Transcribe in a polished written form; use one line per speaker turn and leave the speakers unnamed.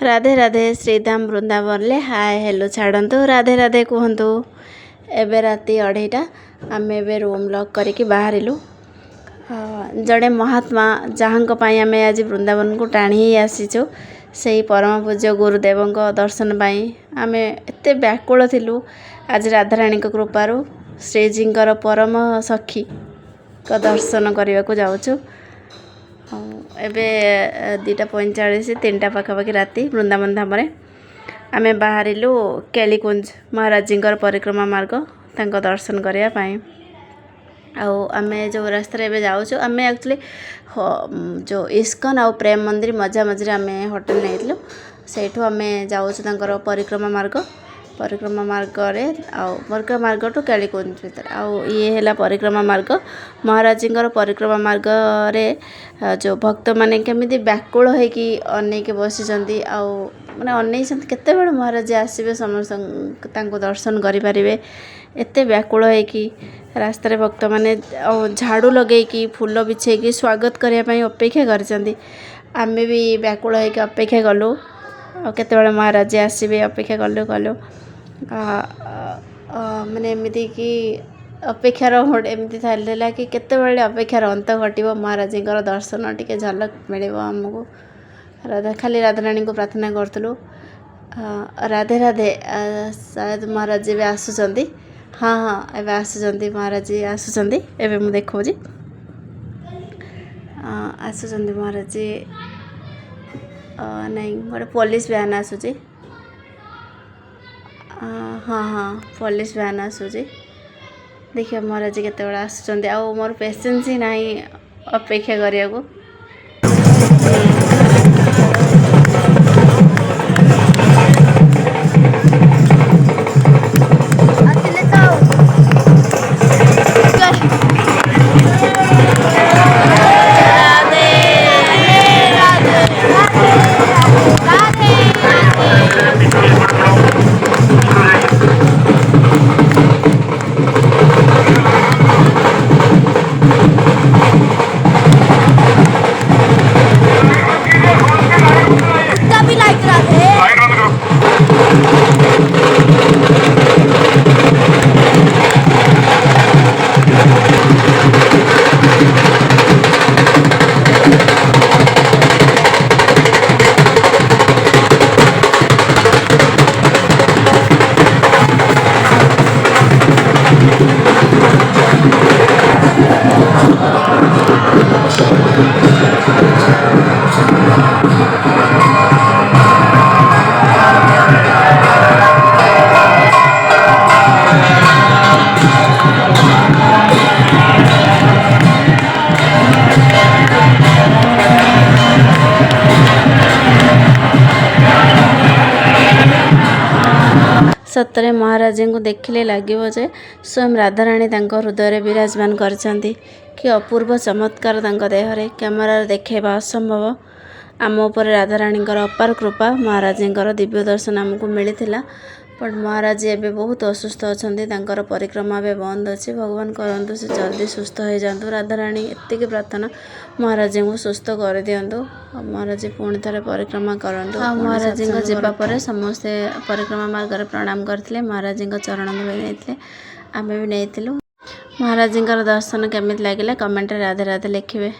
राधे राधे श्रीधाम वृंदावन ले hi hello छाड़ू Radhe Radhe कहतु एबे राति 2:30 आम ए रूम लॉक करके बाहरिलु जड़े महात्मा जहाँ आम आज वृंदावन को टाणी ही आसीचु से परम पूज्य गुरुदेव दर्शन पाई आम एत व्याकुल थिलु। आज राधाराणी कृपारू श्रीजींकर परम सखी का दर्शन करने को जाऊँ। एबे 2:45 3टा पाखापाखि राति वृंदावन धाम आम बाहरिलु केलीकुंज महाराजींकर परिक्रमा मार्ग तांको दर्शन करने आम जो रास्ता एबे जाऊँ आम एक्चुअली जो इस्कन आ प्रेम मंदिर मझा मझे आम होटेल नहीं सेठू आम जाऊँ परिक्रमा मार्ग टू केलीकुंज भीतर ये है परिक्रमा मार्ग महाराजींकर परिक्रमा मार्ग रे जो भक्त माने केमिति व्याकुल होइकी अनेक बसी माने अनेक केते बेले महाराज आसबे समस्त दर्शन करें एते व्याकुल होइकी रास्तार भक्त माने झाड़ू लगेकी फूल बिछेकी स्वागत करने अपेक्षा कर आम भी व्याकुल होइकी अपेक्षा कलु केते बेले महाराज आसबे अपेक्षा कलु माने एमती कि अपेक्षार एमती था कि केते बेले अपेक्षार अंत घटो महाराजींकर दर्शन टिके झलक मिले आमको खाली राधाराणी को प्रार्थना करूँ राधे राधे शायद महाराज भी आसुँच हाँ हाँ एवं आसुँच महाराज आसुँच एवं मुझे देखा आसुँच महाराज नहीं गोटे पुलिस वैन आसूँ हाँ हाँ पुलिस वैन आसूँ देखिए महाराज केत आसुँच आ मोर पेसेंस ही ना अपेक्षा करने को सतरे महाराज को देखिले लगे जे स्वयं राधाराणी हृदय विराजमान करछंती कि अपूर्व चमत्कार देहरे कैमरा देखा असंभव आम उपर राधाराणी अपार कृपा महाराज दिव्य दर्शन आमको मिलता बट महाराज एवं बहुत असुस्थ अच्छा परिक्रमा ए बंद अच्छे भगवान करंतु से जल्दी सुस्थ हो जातु राधाराणी एतिक प्रार्थना महाराज को सुस्थ कर दिंतु महाराज पुणी थे परिक्रमा करूँ महाराज जावापर समस्ते परिक्रमा मार्ग प्रणाम करते महाराज चरण भी आम भी नहीं महाराज दर्शन केमी लगे कमेंट राधे राधे लिखे।